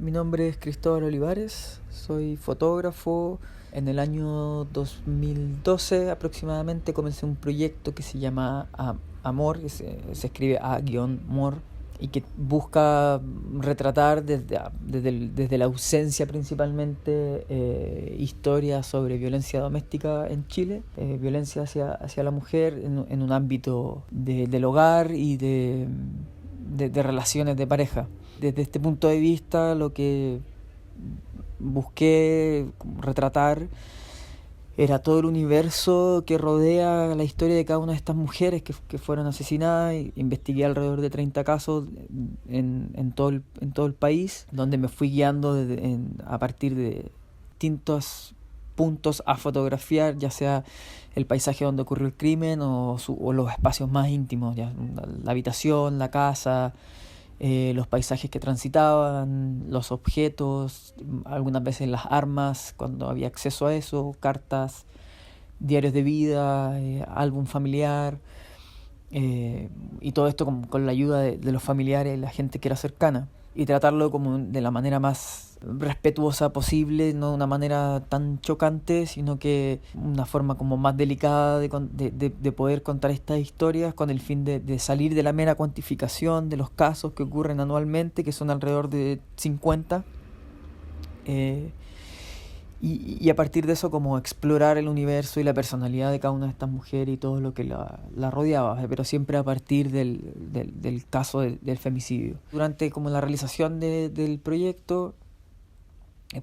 mi nombre es Cristóbal Olivares, soy fotógrafo. En el año 2012 aproximadamente comencé un proyecto que se llama Amor, que se escribe A-Mor, y que busca retratar desde la ausencia principalmente historias sobre violencia doméstica en Chile, violencia hacia la mujer en un ámbito del hogar y de relaciones de pareja. Desde este punto de vista, lo que busqué retratar era todo el universo que rodea la historia de cada una de estas mujeres que fueron asesinadas. Investigué alrededor de 30 casos en todo el país, donde me fui guiando a partir de distintos puntos a fotografiar, ya sea el paisaje donde ocurrió el crimen o los espacios más íntimos, ya, la habitación, la casa, los paisajes que transitaban, los objetos, algunas veces las armas, cuando había acceso a eso, cartas, diarios de vida, álbum familiar, y todo esto con la ayuda de los familiares, la gente que era cercana, y tratarlo como de la manera más respetuosa posible, no de una manera tan chocante, sino que una forma como más delicada de poder contar estas historias, con el fin de salir de la mera cuantificación de los casos que ocurren anualmente, que son alrededor de 50, y a partir de eso como explorar el universo y la personalidad de cada una de estas mujeres y todo lo que la rodeaba, pero siempre a partir del caso del femicidio. Durante como la realización del proyecto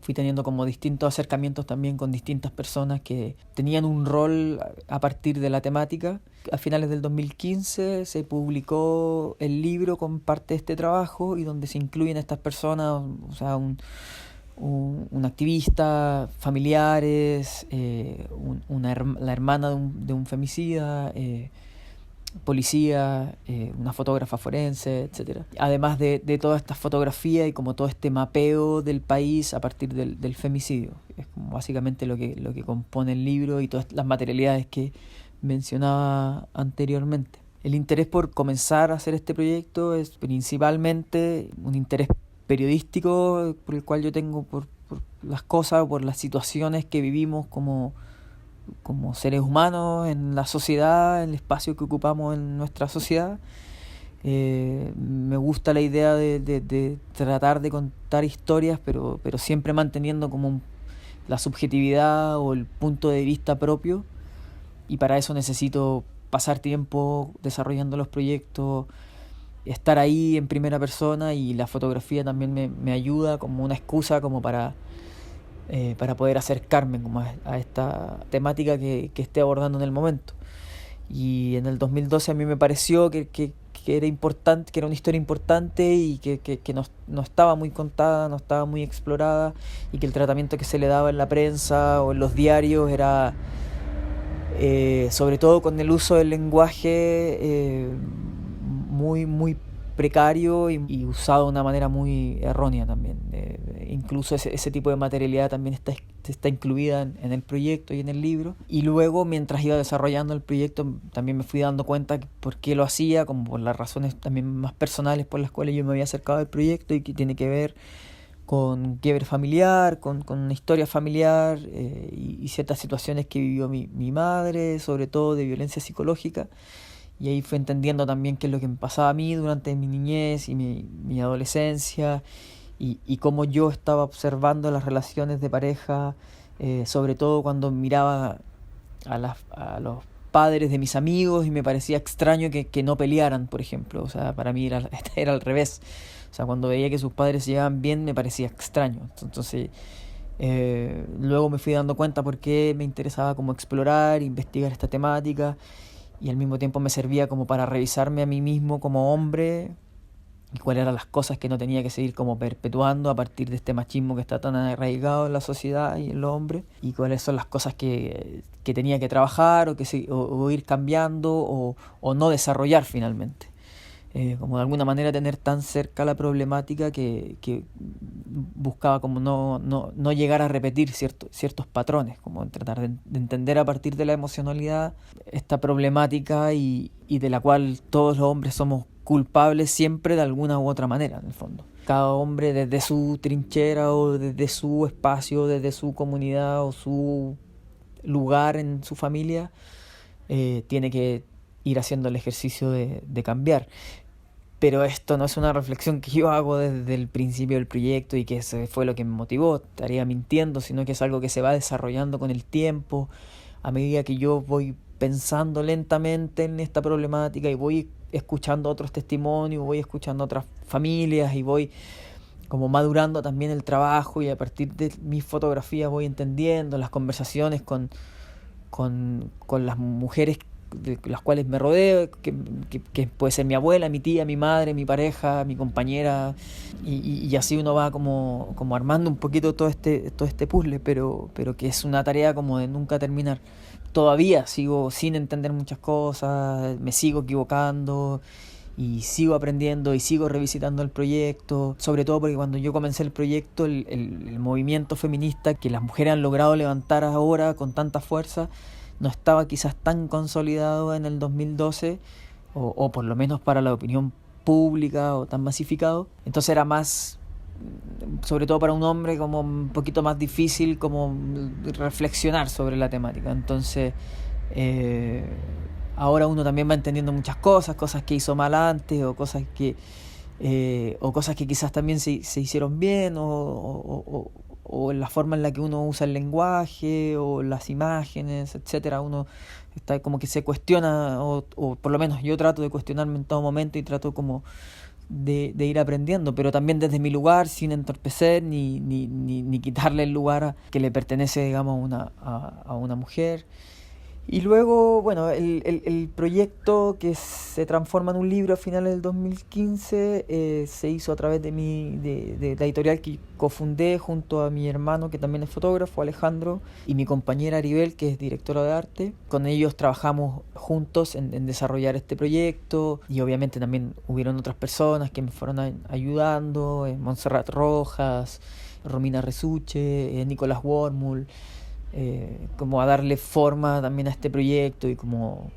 fui teniendo como distintos acercamientos también con distintas personas que tenían un rol a partir de la temática. A finales del 2015 se publicó el libro con parte de este trabajo, y donde se incluyen estas personas, o sea, un activista, familiares, la hermana de un femicida, policía, una fotógrafa forense, etcétera. Además de toda esta fotografía y como todo este mapeo del país a partir del femicidio. Es como básicamente lo que compone el libro y todas las materialidades que mencionaba anteriormente. El interés por comenzar a hacer este proyecto es principalmente un interés periodístico por el cual yo tengo por las cosas, por las situaciones que vivimos como seres humanos en la sociedad, en el espacio que ocupamos en nuestra sociedad. Me gusta la idea de tratar de contar historias, pero siempre manteniendo como la subjetividad o el punto de vista propio, y para eso necesito pasar tiempo desarrollando los proyectos, estar ahí en primera persona, y la fotografía también me ayuda como una excusa como para poder acercarme como a esta temática que esté abordando en el momento. Y en el 2012 a mí me pareció que era importante, que era una historia importante y que no estaba muy contada, no estaba muy explorada, y que el tratamiento que se le daba en la prensa o en los diarios era, sobre todo con el uso del lenguaje, muy precario y usado de una manera muy errónea también. Incluso ese tipo de materialidad también está incluida en el proyecto y en el libro. Y luego, mientras iba desarrollando el proyecto, también me fui dando cuenta por qué lo hacía, como por las razones también más personales por las cuales yo me había acercado al proyecto, y que tiene que ver con quiebre familiar, con una historia familiar, y ciertas situaciones que vivió mi madre, sobre todo de violencia psicológica. Y ahí fui entendiendo también qué es lo que me pasaba a mí durante mi niñez y mi adolescencia, y cómo yo estaba observando las relaciones de pareja, sobre todo cuando miraba a los padres de mis amigos, y me parecía extraño que no pelearan, por ejemplo. O sea, para mí era al revés. O sea, cuando veía que sus padres se llevaban bien, me parecía extraño. Entonces, luego me fui dando cuenta por qué me interesaba como explorar, investigar esta temática, y al mismo tiempo me servía como para revisarme a mí mismo como hombre, y cuáles eran las cosas que no tenía que seguir como perpetuando a partir de este machismo que está tan arraigado en la sociedad y en los hombres, y cuáles son las cosas que tenía que trabajar o ir cambiando o no desarrollar finalmente. Como de alguna manera tener tan cerca la problemática que buscaba como no llegar a repetir ciertos patrones, como tratar de entender a partir de la emocionalidad esta problemática, y de la cual todos los hombres somos culpables siempre de alguna u otra manera, en el fondo. Cada hombre desde su trinchera o desde su espacio, desde su comunidad o su lugar en su familia, tiene que ir haciendo el ejercicio de cambiar. Pero esto no es una reflexión que yo hago desde el principio del proyecto y que ese fue lo que me motivó, estaría mintiendo, sino que es algo que se va desarrollando con el tiempo, a medida que yo voy pensando lentamente en esta problemática y voy escuchando otros testimonios, voy escuchando otras familias y voy como madurando también el trabajo, y a partir de mis fotografías voy entendiendo las conversaciones con las mujeres de las cuales me rodeo, que puede ser mi abuela, mi tía, mi madre, mi pareja, mi compañera, y así uno va como armando un poquito todo este puzzle, pero que es una tarea como de nunca terminar. Todavía sigo sin entender muchas cosas, me sigo equivocando y sigo aprendiendo y sigo revisitando el proyecto, sobre todo porque cuando yo comencé el proyecto, el movimiento feminista que las mujeres han logrado levantar ahora con tanta fuerza no estaba quizás tan consolidado en el 2012, o por lo menos para la opinión pública, o tan masificado. Entonces era más, sobre todo para un hombre, como un poquito más difícil como reflexionar sobre la temática. Entonces ahora uno también va entendiendo muchas cosas que hizo mal antes, o cosas que quizás también se hicieron bien, o en la forma en la que uno usa el lenguaje o las imágenes, etcétera. Uno está como que se cuestiona, o por lo menos yo trato de cuestionarme en todo momento y trato como de ir aprendiendo, pero también desde mi lugar, sin entorpecer ni quitarle el lugar que le pertenece, digamos, a una mujer. Y luego, bueno, el proyecto que se transforma en un libro a finales del 2015 se hizo a través de la editorial que cofundé junto a mi hermano, que también es fotógrafo, Alejandro, y mi compañera Aribel, que es directora de arte. Con ellos trabajamos juntos en desarrollar este proyecto, y obviamente también hubieron otras personas que me fueron ayudando, Montserrat Rojas, Romina Resuche, Nicolás Wormul, como a darle forma también a este proyecto y como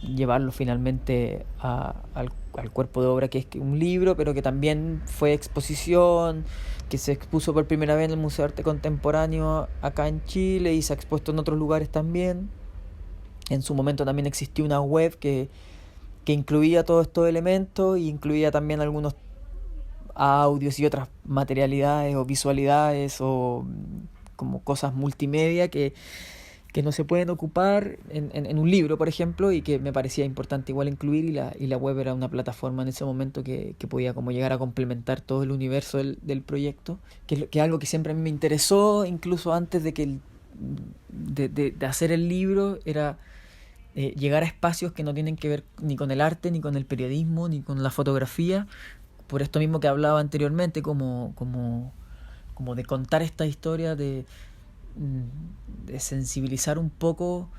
llevarlo finalmente al cuerpo de obra, que es un libro, pero que también fue exposición, que se expuso por primera vez en el Museo de Arte Contemporáneo acá en Chile y se ha expuesto en otros lugares también. En su momento también existió una web que incluía todos estos elementos, y incluía también algunos audios y otras materialidades o visualidades o como cosas multimedia que no se pueden ocupar en un libro, por ejemplo, y que me parecía importante igual incluir, y la web era una plataforma en ese momento que podía como llegar a complementar todo el universo del proyecto, que es algo que siempre a mí me interesó, incluso antes de hacer el libro, era llegar a espacios que no tienen que ver ni con el arte, ni con el periodismo, ni con la fotografía, por esto mismo que hablaba anteriormente, como de contar esta historia, de sensibilizar un poco,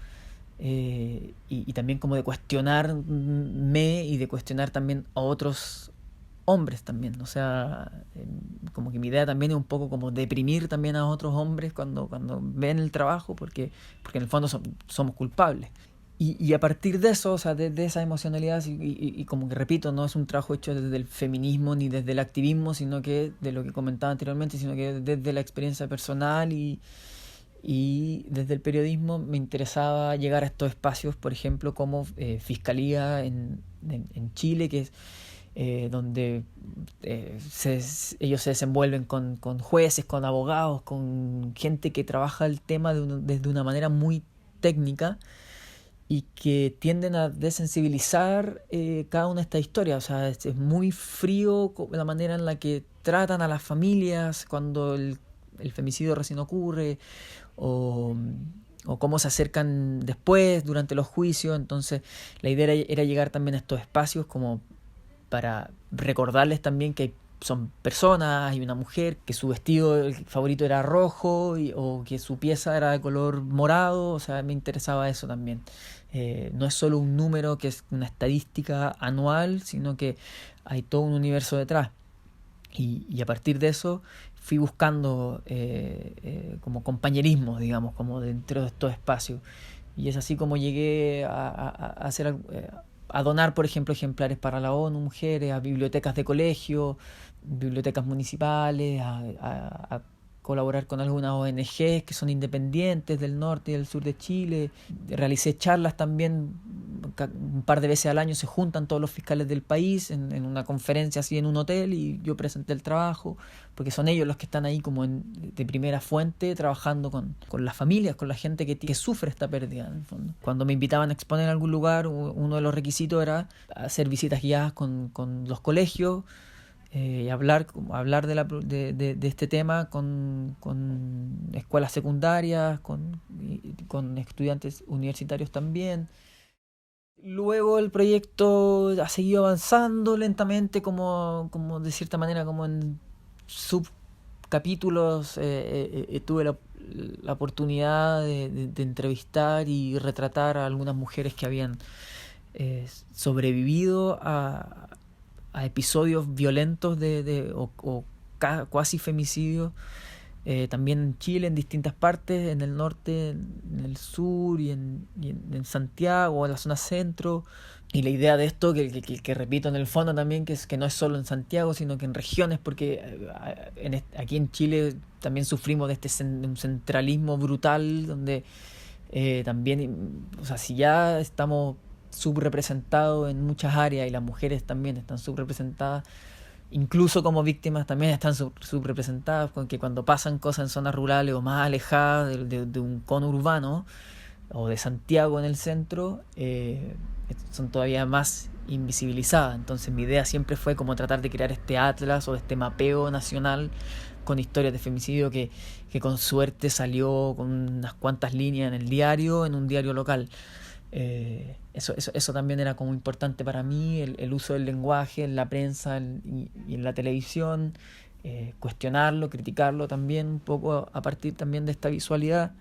y también como de cuestionarme y de cuestionar también a otros hombres también. O sea, como que mi idea también es un poco como deprimir también a otros hombres cuando ven el trabajo, porque en el fondo somos culpables. Y a partir de eso, o sea, de esa emocionalidad, y como que repito, no es un trabajo hecho desde el feminismo ni desde el activismo, sino que de lo que comentaba anteriormente, sino que desde la experiencia personal y desde el periodismo me interesaba llegar a estos espacios, por ejemplo, como Fiscalía en Chile, que es donde ellos se desenvuelven con jueces, con abogados, con gente que trabaja el tema desde una manera muy técnica, y que tienden a desensibilizar cada una de estas historias. O sea, es muy frío la manera en la que tratan a las familias cuando el femicidio recién ocurre, o cómo se acercan después, durante los juicios. Entonces la idea era llegar también a estos espacios como para recordarles también que son personas, hay una mujer, que su vestido el favorito era rojo, o que su pieza era de color morado. O sea, me interesaba eso también. No es solo un número que es una estadística anual, sino que hay todo un universo detrás. Y a partir de eso fui buscando como compañerismo, digamos, como dentro de estos espacios. Y es así como llegué a hacer a donar, por ejemplo, ejemplares para la ONU, mujeres, a bibliotecas de colegio, bibliotecas municipales, a colaborar con algunas ONGs que son independientes del norte y del sur de Chile. Realicé charlas también, un par de veces al año se juntan todos los fiscales del país en una conferencia así en un hotel y yo presenté el trabajo, porque son ellos los que están ahí como de primera fuente trabajando con las familias, con la gente que sufre esta pérdida, en el fondo. Cuando me invitaban a exponer en algún lugar, uno de los requisitos era hacer visitas guiadas con los colegios, y hablar de este tema con escuelas secundarias, con estudiantes universitarios también. Luego el proyecto ha seguido avanzando lentamente, como de cierta manera, como en subcapítulos. Tuve la oportunidad de entrevistar y retratar a algunas mujeres que habían sobrevivido a episodios violentos o cuasi femicidios, también en Chile, en distintas partes, en el norte, en el sur y en Santiago, en la zona centro. Y la idea de esto, que repito en el fondo también, que es que no es solo en Santiago, sino que en regiones, porque aquí en Chile también sufrimos de un centralismo brutal, donde también, o sea, si ya estamos subrepresentados en muchas áreas y las mujeres también están subrepresentadas, incluso como víctimas también están subrepresentadas, que cuando pasan cosas en zonas rurales o más alejadas de un cono urbano o de Santiago en el centro, son todavía más invisibilizadas. Entonces mi idea siempre fue como tratar de crear este atlas o este mapeo nacional con historias de femicidio que con suerte salió con unas cuantas líneas en el diario, en un diario local. Eso también era como importante para mí, el uso del lenguaje en la prensa y en la televisión, cuestionarlo, criticarlo también un poco a partir también de esta visualidad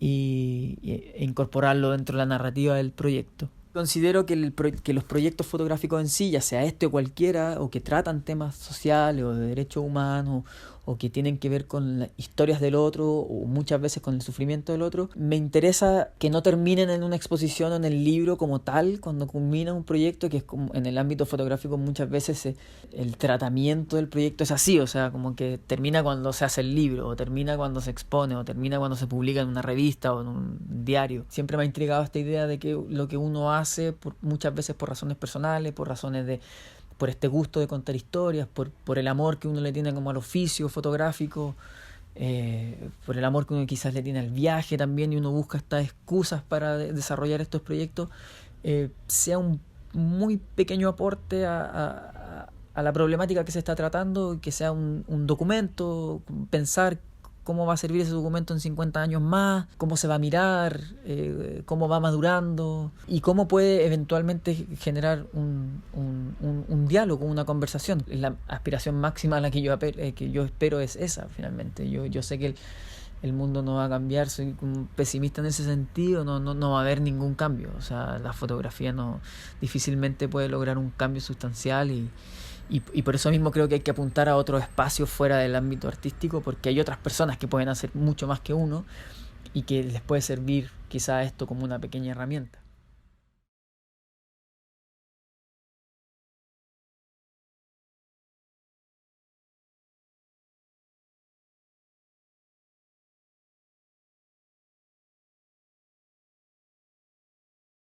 e incorporarlo dentro de la narrativa del proyecto. Considero que los proyectos fotográficos en sí, ya sea este o cualquiera, o que tratan temas sociales o de derechos humanos, o que tienen que ver con las historias del otro, o muchas veces con el sufrimiento del otro, me interesa que no terminen en una exposición o en el libro como tal, cuando culmina un proyecto, que es como en el ámbito fotográfico muchas veces el tratamiento del proyecto es así, o sea, como que termina cuando se hace el libro, o termina cuando se expone, o termina cuando se publica en una revista o en un diario. Siempre me ha intrigado esta idea de que lo que uno hace, muchas veces por razones personales, por este gusto de contar historias, por el amor que uno le tiene como al oficio fotográfico, por el amor que uno quizás le tiene al viaje también, y uno busca estas excusas para desarrollar estos proyectos, sea un muy pequeño aporte a la problemática que se está tratando, que sea un documento, pensar cómo va a servir ese documento en 50 años más, cómo se va a mirar, cómo va madurando y cómo puede eventualmente generar un diálogo, una conversación. La aspiración máxima a la que yo espero es esa, finalmente. Yo sé que el mundo no va a cambiar, soy un pesimista en ese sentido, no va a haber ningún cambio. O sea, la fotografía difícilmente puede lograr un cambio sustancial y por eso mismo creo que hay que apuntar a otros espacios fuera del ámbito artístico, porque hay otras personas que pueden hacer mucho más que uno y que les puede servir quizá esto como una pequeña herramienta.